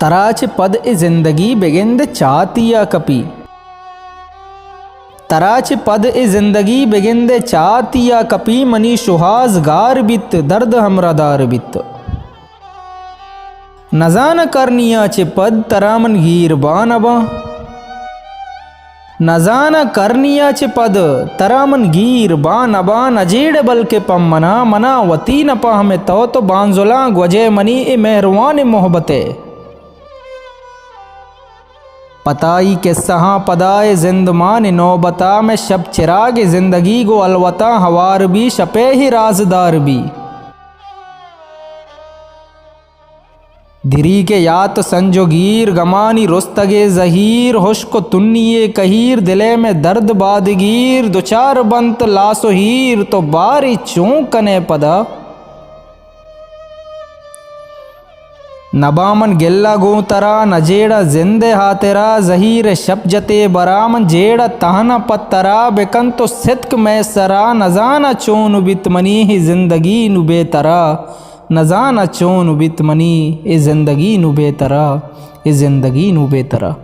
तराच पद ए जिंदगी बेगिंद चातिया कपी। तराच पद ए जिंदगी बेगिंद चातिया कपी, मनी सुहाज गार बित दर्द हमरा दार बित। नजान करनिया चे पद तरामन गीर बानबा, नजाना करनिया चे पद तरामन गीर बानबा। नजेड़ बल के पम्मना मना वती नपा हमें तो बांजुला ग्वजे मनी ए मेहरवान मोहब्बते। पताई के सहा पदाए जिंदमान नौबता में शब चिराग जिंदगी गो अलवता, हवार भी शपे ही राजदार भी। धिरी के यात संजोगीर गमानी रुस्तगे जहीर, हुश्क तुन्निए कहीर दिले में दर्द बादगीर। दुचार बंत लासो हीर तो बारी चूं कने पदा, नबामन गिल्ला गो तरा नजेड़ा जिंदे हातेरा। जहीर शब जते बरामन जेड़ा तहना पत्तरा, बेकन तो सिद्क में सरा। नजाना चोन बित मनी ही जिंदगी नु बेतरा, नजाना चोन बित मनी ए जिंदगी नु बेतरा, ए जिंदगी नु बेतरा।